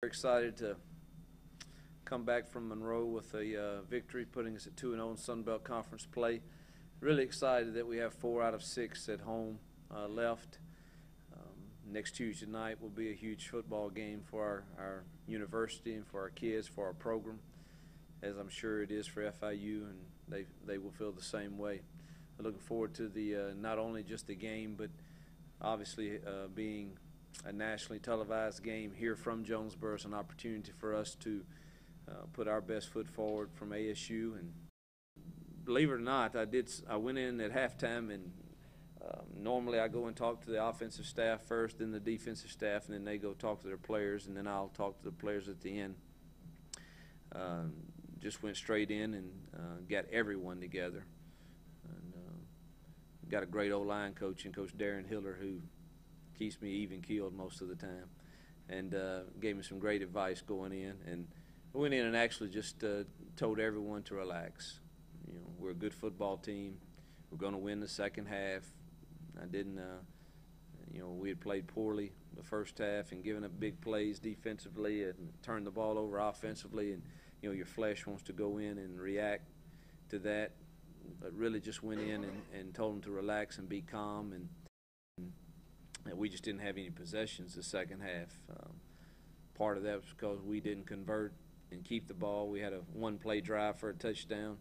We're excited to come back from Monroe with a victory, putting us at 2-0 in Sun Belt Conference play. Really excited that we have 4 out of 6 at home left. Next Tuesday night will be a huge football game for our university and for our kids, for our program, as I'm sure it is for FIU, and they will feel the same way. I'm looking forward to the not only just the game, but obviously being a nationally televised game here from Jonesboro is an opportunity for us to put our best foot forward from ASU. And believe it or not, I went in at halftime, and normally I go and talk to the offensive staff first, then the defensive staff, and then they go talk to their players, and then I'll talk to the players at the end. Just went straight in and got everyone together. And got a great O-line coach in Coach Darren Hiller, who keeps me even-keeled most of the time, and gave me some great advice going in. And I went in and actually just told everyone to relax. You know, we're a good football team. We're going to win the second half. I didn't, we had played poorly the first half and given up big plays defensively and turned the ball over offensively. And, your flesh wants to go in and react to that. But really just went in and told them to relax and be calm. And we just didn't have any possessions the second half. Part of that was because we didn't convert and keep the ball. We had a one-play drive for a touchdown.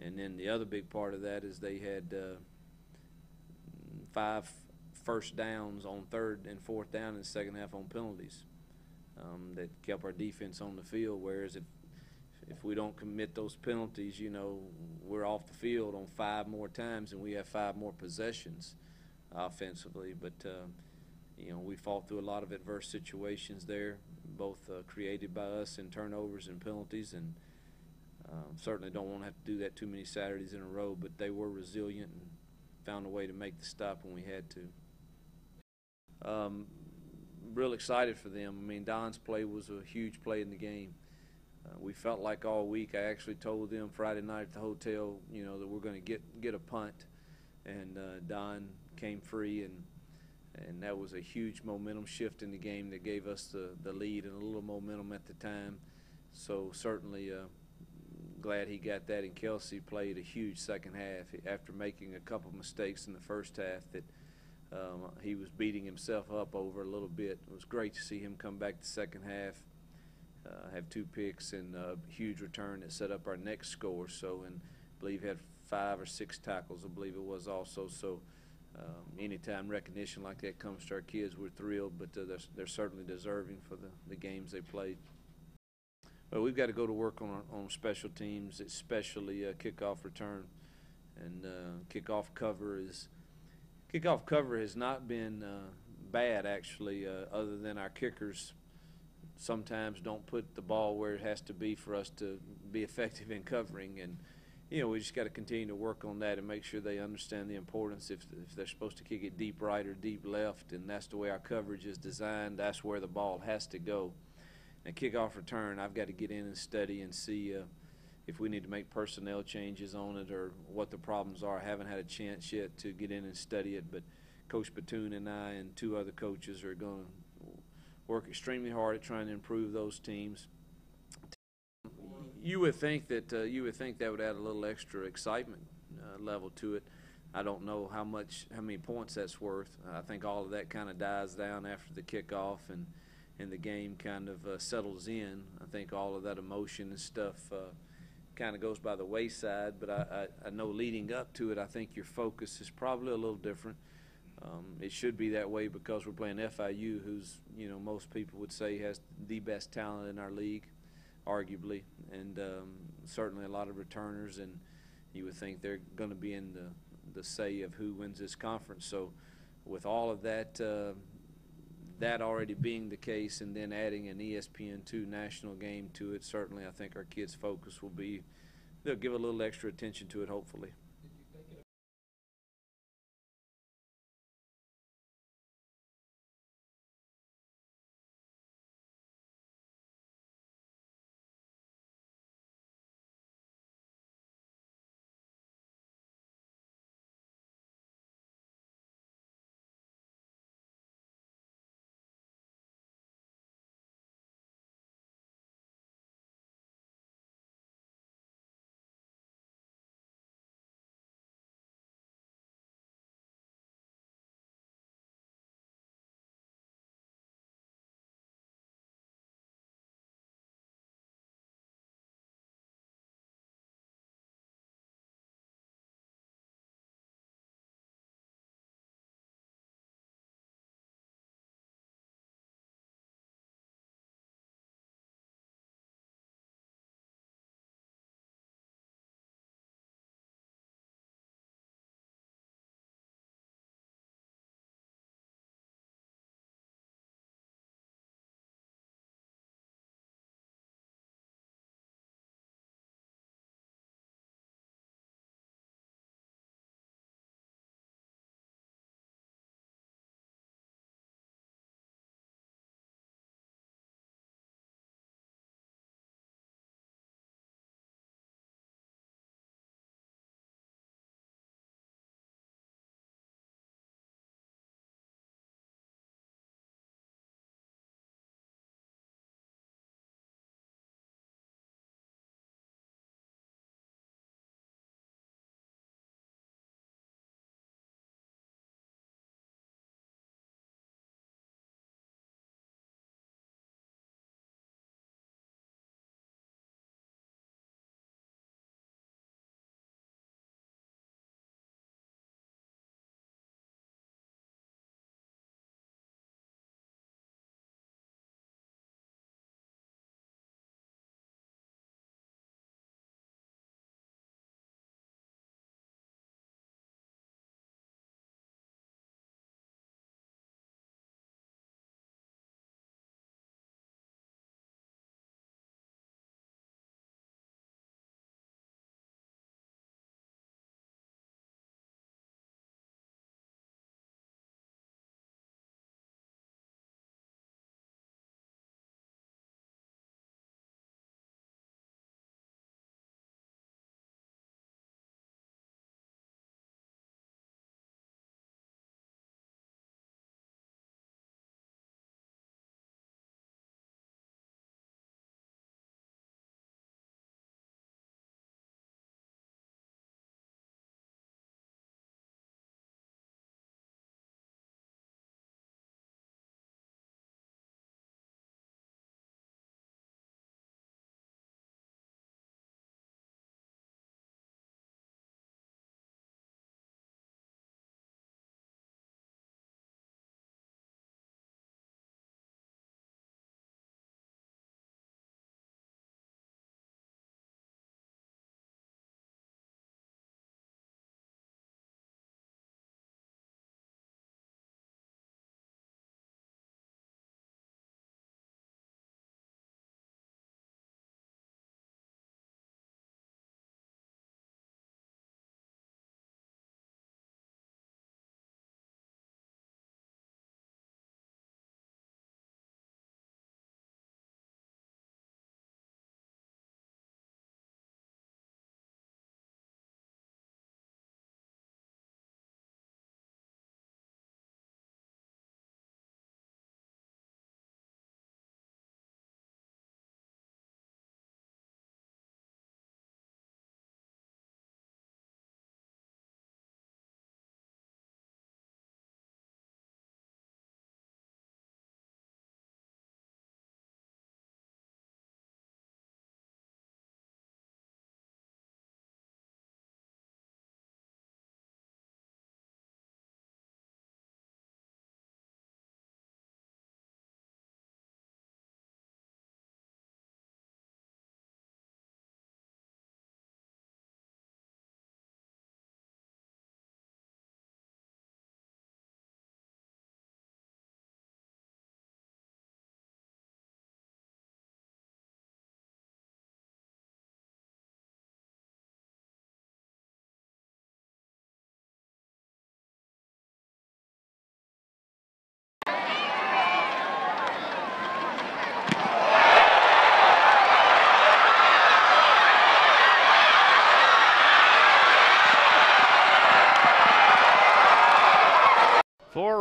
And then the other big part of that is they had 5 first downs on third and fourth down in the second half on penalties that kept our defense on the field, whereas if we don't commit those penalties, we're off the field on 5 more times and we have 5 more possessions offensively. But we fought through a lot of adverse situations there, both created by us in turnovers and penalties, and certainly don't want to have to do that too many Saturdays in a row. But they were resilient and found a way to make the stop when we had to. Real excited for them. I mean, Don's play was a huge play in the game. We felt like all week. I actually told them Friday night at the hotel, that we're going to get a punt, and Don came free, and that was a huge momentum shift in the game that gave us the lead and a little momentum at the time. So certainly glad he got that, and Kelsey played a huge second half after making a couple mistakes in the first half that he was beating himself up over a little bit. It was great to see him come back the second half, have 2 picks and a huge return that set up our next score. So, and I believe he had 5 or 6 tackles, I believe it was also. So anytime recognition like that comes to our kids, we're thrilled, but they're certainly deserving for the games they played. But we've got to go to work on special teams, especially kickoff return. And kickoff cover has not been bad, actually, other than our kickers sometimes don't put the ball where it has to be for us to be effective in covering. And we just got to continue to work on that and make sure they understand the importance. If they're supposed to kick it deep right or deep left, and that's the way our coverage is designed, that's where the ball has to go. And kickoff return, I've got to get in and study and see if we need to make personnel changes on it or what the problems are. I haven't had a chance yet to get in and study it, but Coach Batoon and I and 2 other coaches are going to work extremely hard at trying to improve those teams. You would think that would add a little extra excitement level to it. I don't know how many points that's worth. I think all of that kind of dies down after the kickoff and the game kind of settles in. I think all of that emotion and stuff kind of goes by the wayside. But I know leading up to it, I think your focus is probably a little different. It should be that way because we're playing FIU, who's, most people would say has the best talent in our league, arguably, and certainly a lot of returners, and you would think they're going to be in the say of who wins this conference. So with all of that that already being the case, and then adding an ESPN2 national game to it, certainly I think our kids' focus will be, they'll give a little extra attention to it, hopefully.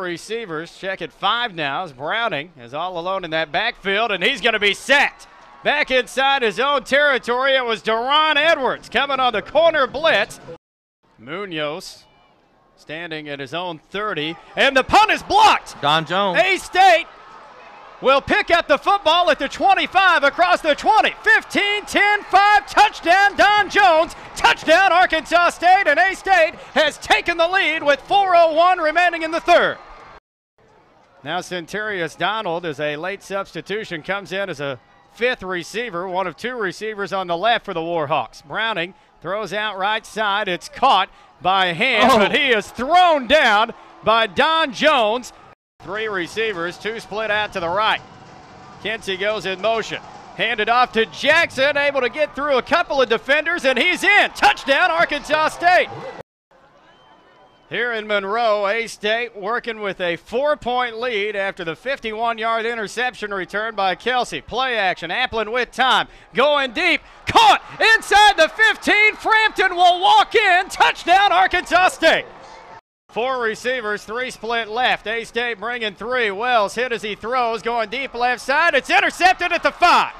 receivers. Check at 5 now as Browning is all alone in that backfield, and he's going to be sacked. Back inside his own territory, it was Deron Edwards coming on the corner blitz. Munoz standing at his own 30, and the punt is blocked. Don Jones. A-State will pick up the football at the 25, across the 20, 15, 10, 5, touchdown Don Jones, touchdown Arkansas State, and A-State has taken the lead with 4:01 remaining in the third. Now Centurious Donald is a late substitution, comes in as a 5th receiver, one of 2 receivers on the left for the Warhawks. Browning throws out right side, it's caught by hand, but he is thrown down by Don Jones. 3 receivers, 2 split out to the right. Kinsey goes in motion. Handed off to Jackson, able to get through a couple of defenders, and he's in. Touchdown, Arkansas State. Here in Monroe, A-State working with a 4-point lead after the 51-yard interception return by Kelsey. Play action, Applin with time, going deep, caught inside the 15. Frampton will walk in. Touchdown, Arkansas State. 4 receivers, 3 split left. A-State bringing 3. Wells hit as he throws, going deep left side. It's intercepted at the 5.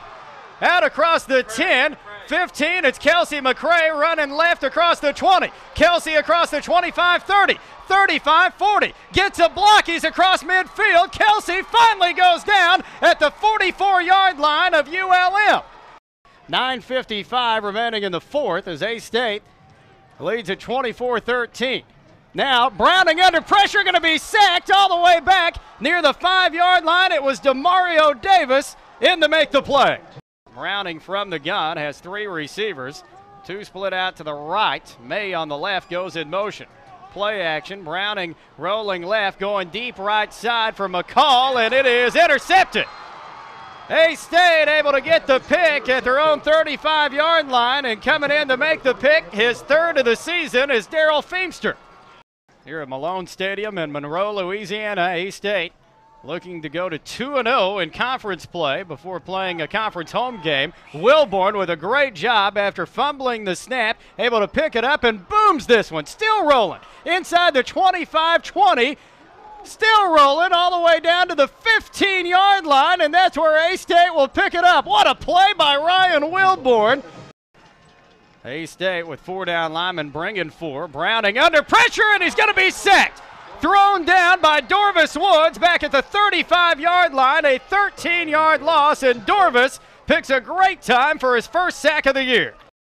Out across the 10, 15, it's Kelsey McCray running left across the 20. Kelsey across the 25, 30, 35, 40. Gets a block, he's across midfield. Kelsey finally goes down at the 44-yard line of ULM. 9:55 remaining in the fourth as A-State leads at 24-13. Now, Browning under pressure, going to be sacked all the way back near the 5-yard line. It was Demario Davis in to make the play. Browning from the gun has 3 receivers, 2 split out to the right. May on the left goes in motion. Play action, Browning rolling left, going deep right side for McCall, and it is intercepted. A-State able to get the pick at their own 35-yard line, and coming in to make the pick, his 3rd of the season, is Daryl Feemster. Here at Malone Stadium in Monroe, Louisiana, A-State looking to go to 2-0 in conference play before playing a conference home game. Wilborn with a great job after fumbling the snap, able to pick it up and booms this one. Still rolling inside the 25-20. Still rolling all the way down to the 15-yard line, and that's where A-State will pick it up. What a play by Ryan Wilborn. A-State with 4 down linemen bringing 4. Browning under pressure, and he's going to be sacked. Thrown down by Dorvis Woods back at the 35-yard line, a 13-yard loss, and Dorvis picks a great time for his first sack of the year.